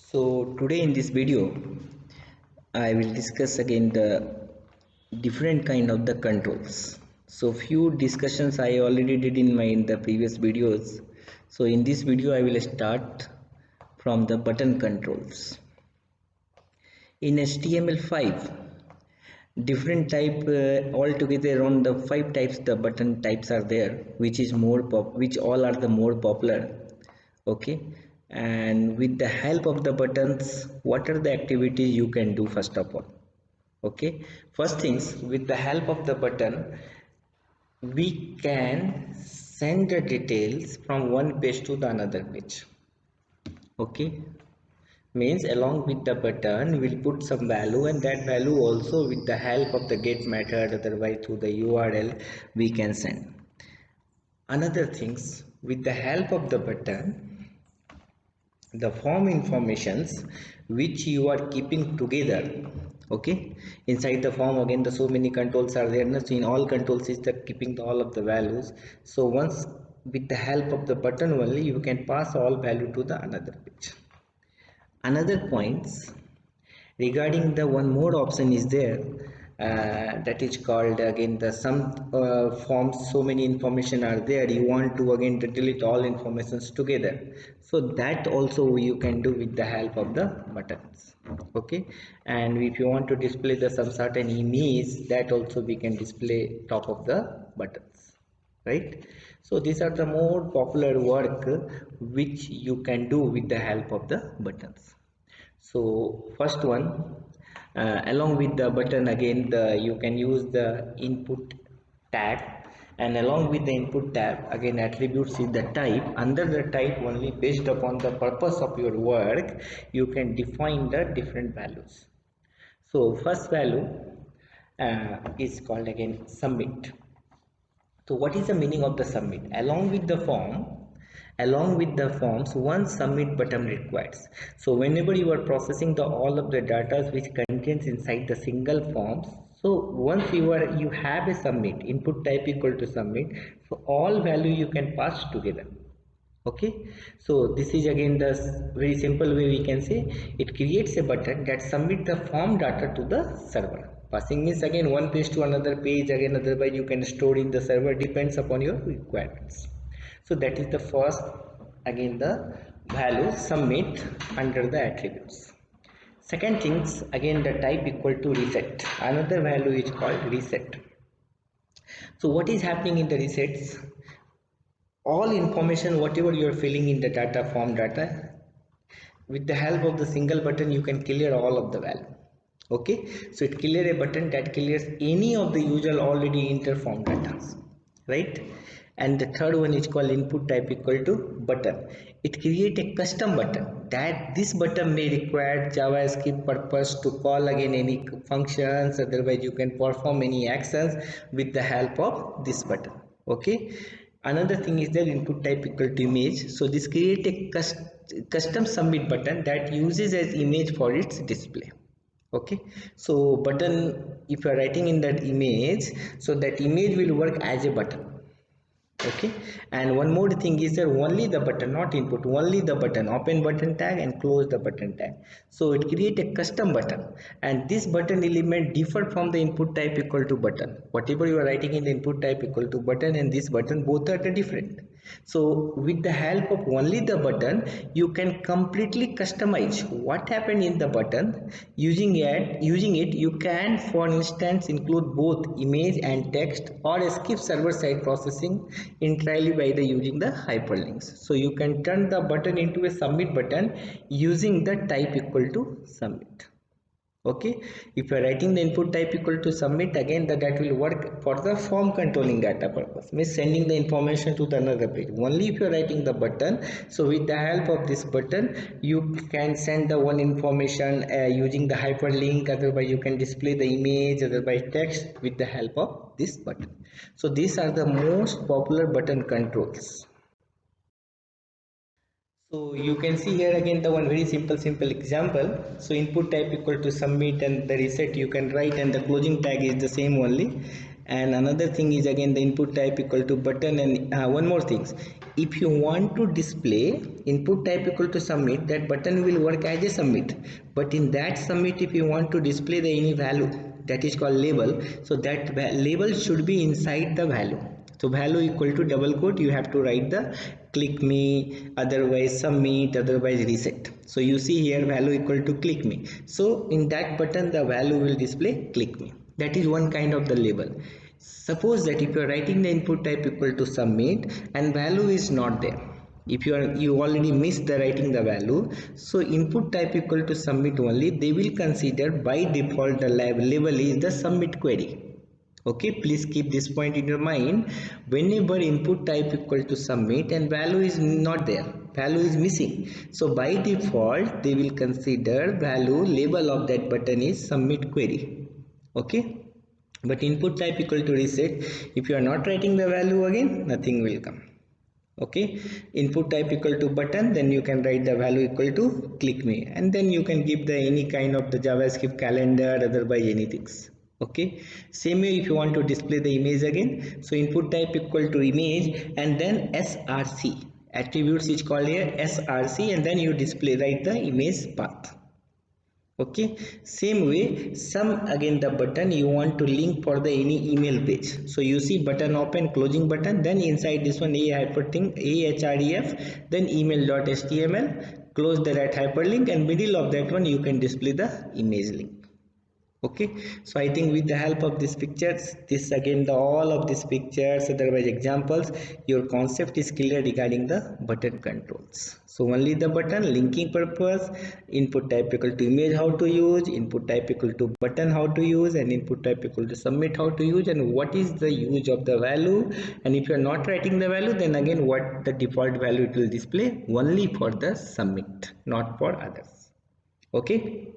So today in this video I will discuss again the different kind of the controls. So few discussions I already did in the previous videos. So in this video I will start from the button controls. In HTML5 different type altogether around the 5 types the button types are there, which all are the more popular. Okay, and with the help of the buttons, what are the activities you can do? First of all, okay, first things, with the help of the button we can send the details from one page to the another page. Okay, means along with the button we'll put some value, and that value also with the help of the get method, otherwise through the URL we can send. Another things, with the help of the button, the form informations which you are keeping together. Okay, inside the form again the so many controls are there. So in all controls is the keeping all of the values. So once with the help of the button only you can pass all value to the another page. Another points regarding the one more option is there, that is called again the some forms, so many information are there, you want to again to delete all informations together, so that also you can do with the help of the buttons. Okay, and if you want to display the some certain image, that also we can display top of the buttons, right? So these are the more popular work which you can do with the help of the buttons. So first one, along with the button again you can use the input tag, and along with the input tab again attributes is the type. Under the type only, based upon the purpose of your work, you can define the different values. So first value is called again submit. So what is the meaning of the submit? Along with the forms, one submit button requires. So whenever you are processing the all of the data which contains inside the single forms, so once you have a submit, input type equal to submit, so all value you can pass together. Okay, so this is again the very simple way we can say, it creates a button that submit the form data to the server. Passing means again one page to another page, again otherwise you can store in the server, depends upon your requirements. So that is the first, again the value submit under the attributes. Second things, again the type equal to reset, another value is called reset. So what is happening in the resets? All information whatever you are filling in the data form data, with the help of the single button you can clear all of the value. Okay, so it clear a button that clears any of the usual already enter form data, right? And the third one is called input type equal to button. It create a custom button that this button may require JavaScript purpose to call again any functions, otherwise you can perform any actions with the help of this button. Okay, another thing is that input type equal to image. So this create a custom submit button that uses as image for its display. Okay, so button, if you are writing in that image, so that image will work as a button. Okay, and one more thing is that only the button, not input, only the button, open button tag and close the button tag. So it create a custom button, and this button element differ from the input type equal to button. Whatever you are writing in the input type equal to button and this button, both are different. So with the help of only the button you can completely customize what happened in the button. Using it you can for instance include both image and text, or skip server side processing entirely by the using the hyperlinks. So you can turn the button into a submit button using the type equal to submit. Okay, if you are writing the input type equal to submit, again that will work for the form controlling data purpose, means sending the information to the another page. Only if you are writing the button, so with the help of this button you can send the one information using the hyperlink, otherwise you can display the image, otherwise text with the help of this button. So these are the most popular button controls. So you can see here again the one very simple example. So input type equal to submit and the reset you can write, and the closing tag is the same only. And another thing is again the input type equal to button, and one more things, if you want to display input type equal to submit, that button will work as a submit. But in that submit, if you want to display the any value, that is called label, so that label should be inside the value. So value equal to double quote, you have to write the click me, otherwise submit, otherwise reset. So you see here value equal to click me, so in that button the value will display click me. That is one kind of the label. Suppose that if you are writing the input type equal to submit and value is not there, if you already missed the writing the value, so input type equal to submit only, they will consider by default the label is the submit query. Okay, please keep this point in your mind. Whenever input type equal to submit and value is not there, value is missing, so by default they will consider value label of that button is submit query. Okay, but input type equal to reset, if you are not writing the value, again nothing will come. Okay, input type equal to button, then you can write the value equal to click me, and then you can give the any kind of the javascript calendar, otherwise anything. Okay, same way if you want to display the image again, so input type equal to image and then src, attributes is called here src, and then you display write the image path. Okay, same way some again the button you want to link for the any email page, so you see button open closing button, then inside this one a hyperlink ahref, then email.html, close the that hyperlink, and middle of that one you can display the image link. Okay, so I think with the help of these pictures, this again the all of these pictures, otherwise examples, your concept is clear regarding the button controls. So only the button linking purpose, input type equal to image how to use, input type equal to button how to use, and input type equal to submit how to use, and what is the use of the value. And if you are not writing the value, then again what the default value it will display only for the submit, not for others. Okay,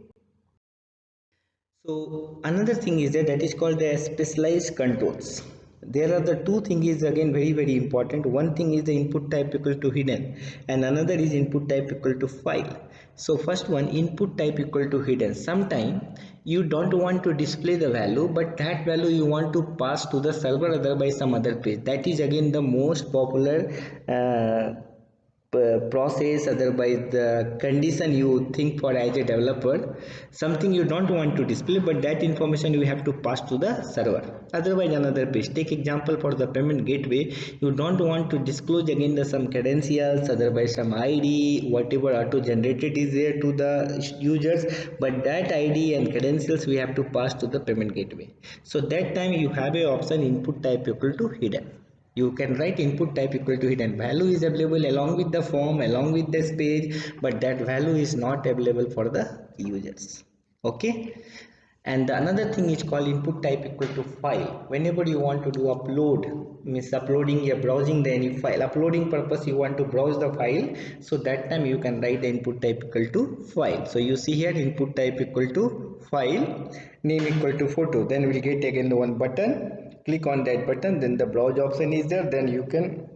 so another thing is that is called the specialized controls. There are the two things is again very important. One thing is the input type equal to hidden, and another is input type equal to file. So first one, input type equal to hidden. Sometime you don't want to display the value, but that value you want to pass to the server otherwise some other page. That is again the most popular process, otherwise the condition you think for as a developer, something you don't want to display, but that information you have to pass to the server, otherwise another page. Take example for the payment gateway, you don't want to disclose again the some credentials, otherwise some id whatever auto generated is there to the users, but that id and credentials we have to pass to the payment gateway. So that time you have a option input type equal to hidden. You can write input type equal to hidden, value is available along with the form, along with this page, but that value is not available for the users. Okay, and the another thing is called input type equal to file. Whenever you want to do upload, means uploading, you're browsing the any file, uploading purpose you want to browse the file, so that time you can write the input type equal to file. So you see here input type equal to file, name equal to photo, then we'll get again the one button, click on that button, then the browse option is there, then you can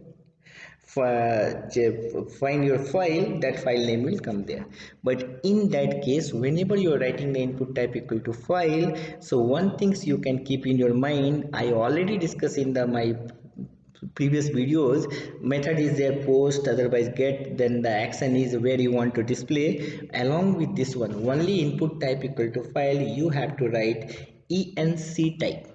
find your file, that file name will come there. But in that case, whenever you are writing the input type equal to file, so one things you can keep in your mind, I already discussed in the my previous videos, method is there post, otherwise get, then the action is where you want to display. Along with this one, only input type equal to file, you have to write enc type,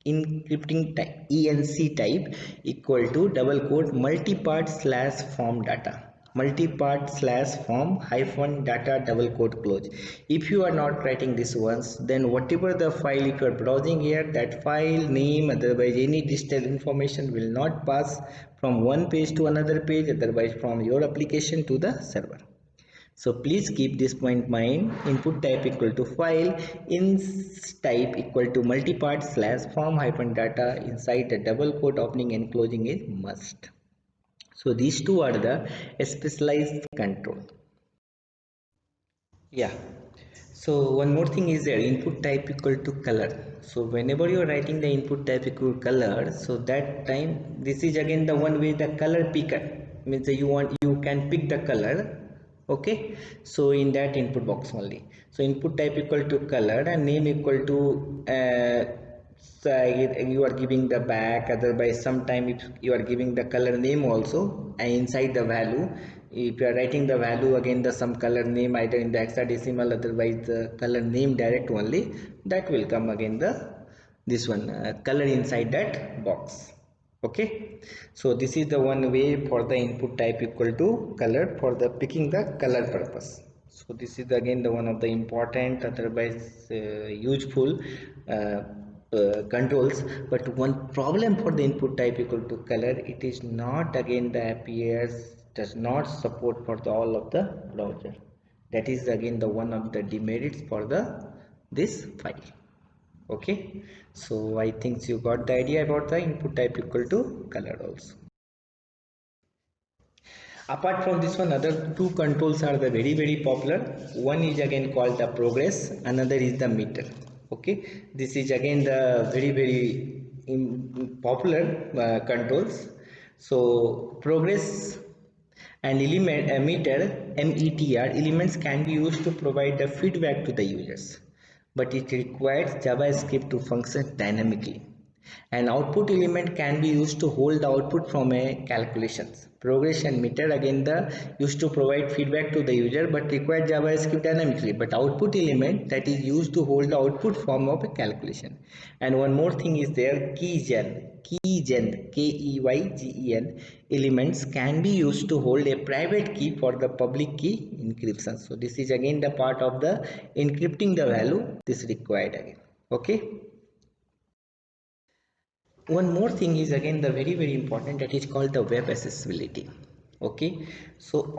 encrypting type, enc type equal to double quote multipart slash form data, multipart slash form hyphen data double quote close. If you are not writing this once, then whatever the file, if you are browsing here, that file name, otherwise any digital information will not pass from one page to another page, otherwise from your application to the server. So please keep this point in mind. Input type equal to file, ins type equal to multipart slash form hyphen data, inside the double quote opening and closing is must. So these two are the specialized control. Yeah. So one more thing is there, input type equal to color. So whenever you are writing the input type equal color, so that time this is again the one with the color picker. means you can pick the color. Okay, so in that input box only, so input type equal to color and name equal to side you are giving the back, otherwise sometime if you are giving the color name also, and inside the value if you are writing the value again the some color name either in the hexadecimal, otherwise the color name direct only, that will come again the this one color inside that box. Okay, so this is the one way for the input type equal to color for the picking the color purpose. So this is again the one of the important, otherwise useful controls. But one problem for the input type equal to color, it is not again the appears does not support for the all of the browser. That is again the one of the demerits for the this file. Okay, so I think you got the idea about the input type equal to color also. Apart from this one, other two controls are the very popular. One is again called the progress, another is the meter. Okay, this is again the very popular controls. So progress and element meter, meter elements can be used to provide the feedback to the users, but it requires JavaScript to function dynamically. An output element can be used to hold the output from a calculations. Progress and meter again the used to provide feedback to the user but require JavaScript dynamically. But output element that is used to hold the output form of a calculation. And one more thing is there, keygen KEYGEN elements can be used to hold a private key for the public key encryption. So this is again the part of the encrypting the value this required again. Okay. One more thing is again the very important, that is called the web accessibility. Okay, so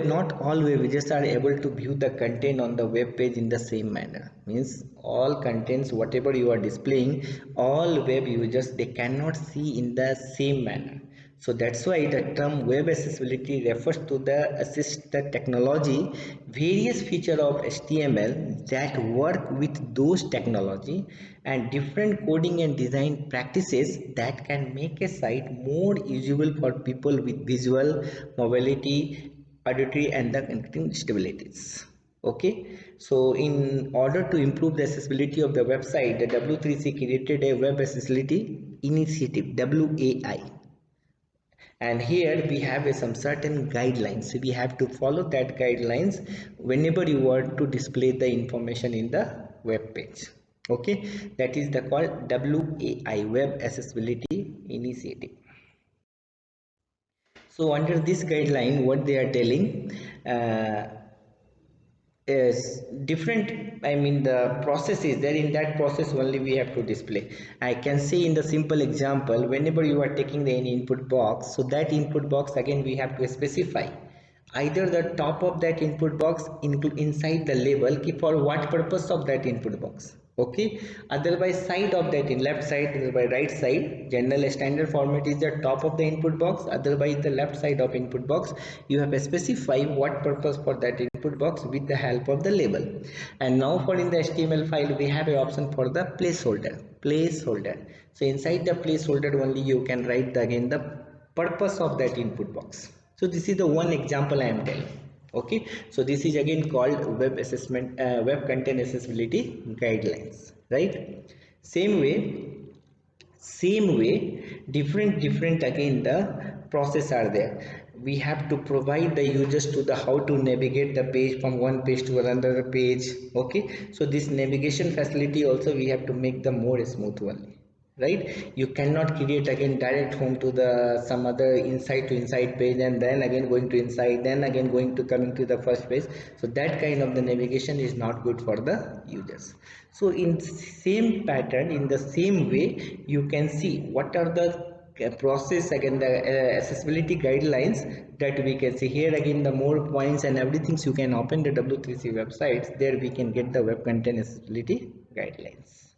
not all web users are able to view the content on the web page in the same manner. Means all contents whatever you are displaying, all web users they cannot see in the same manner. So that's why the term web accessibility refers to the assisted technology, various features of HTML that work with those technology, and different coding and design practices that can make a site more usable for people with visual, mobility, auditory and the connecting disabilities. Okay, so in order to improve the accessibility of the website, the W3C created a web accessibility initiative, WAI, and here we have some certain guidelines. So we have to follow that guidelines whenever you want to display the information in the web page. Okay, that is the called WAI, web accessibility initiative. So under this guideline what they are telling, uh, is different, I mean the process is there, in that process only we have to display. I can say in the simple example, whenever you are taking the any input box, so that input box again we have to specify either the top of that input box include inside the label for what purpose of that input box. Okay, otherwise side of that in left side, otherwise right side, general standard format is the top of the input box, otherwise the left side of input box you have to specify what purpose for that input box with the help of the label. And now for in the HTML file we have a option for the placeholder. So inside the placeholder only you can write again the purpose of that input box. So this is the one example I am telling. Okay, so this is again called web assessment, web content accessibility guidelines, right? Same way different again the process are there. We have to provide the users to the how to navigate the page from one page to another page. Okay, so this navigation facility also we have to make the more smooth one, right? You cannot create again direct home to the some other inside to inside page and then again going to inside, then again going to coming to the first page. So that kind of the navigation is not good for the users. So in same pattern, in the same way, you can see what are the process again the accessibility guidelines that we can see here. Again the more points and everything, so you can open the W3C websites, there we can get the web content accessibility guidelines.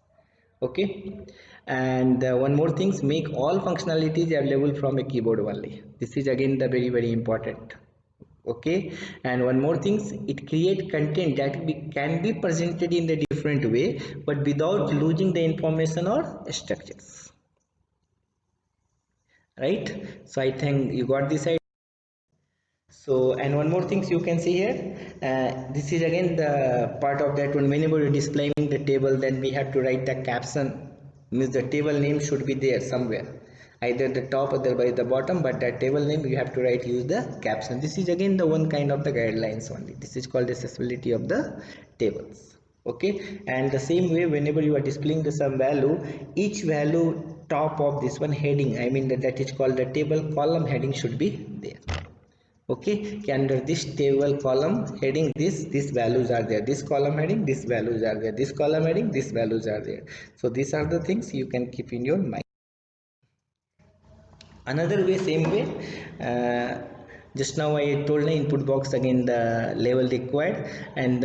Okay, and one more things, make all functionalities available from a keyboard only. This is again the very important. Okay, and one more things, it create content that can be presented in the different way but without losing the information or structures, right? So I think you got this idea. So, and one more things you can see here, this is again the part of that one. Whenever you're displaying the table, then we have to write the caption, means the table name should be there somewhere, either the top or the bottom, but that table name you have to write, use the caption. This is again the one kind of the guidelines only. This is called accessibility of the tables. Okay, and the same way, whenever you are displaying the some value, each value top of this one heading, I mean that is called the table column heading, should be there. Okay, under this table column heading, this values are there, this column heading, this values are there, this column heading, these values are there. So these are the things you can keep in your mind. Another way, same way, uh, just now I told the input box again the level required. And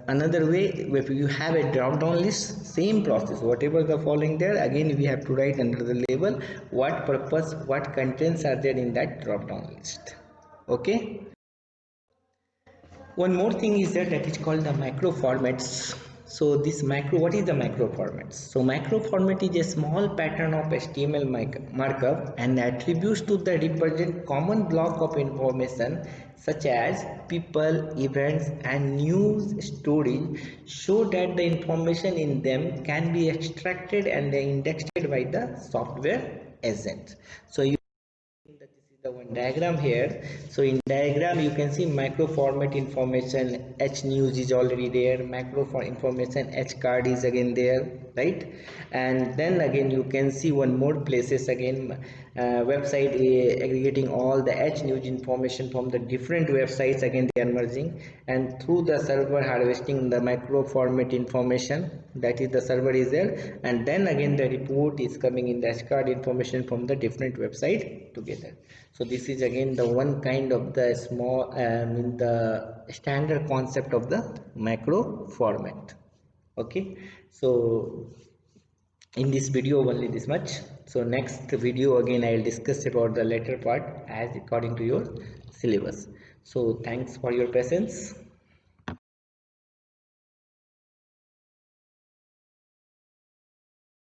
another way, if you have a drop down list, same process, whatever the following there, again we have to write under the label what purpose, what contents are there in that drop down list. Okay. One more thing is that is called the macro formats. So this macro, what is the macro formats? So macro format is a small pattern of HTML markup and attributes to the represent common block of information such as people, events and news stories, so that the information in them can be extracted and indexed by the software agent. So you, that this is the one diagram here. So in diagram you can see micro format information, h news is already there, macro for information, h card is again there, right? And then again you can see one more places again, website aggregating all the h news information from the different websites, again they are merging, and through the server harvesting the micro format information, that is the server is there, and then again the report is coming in the h card information from the different website together. So this is again the one kind of the small in the standard concept of the macro format. Okay, so in this video only this much. So next video again I will discuss about the later part as according to your syllabus. So thanks for your patience.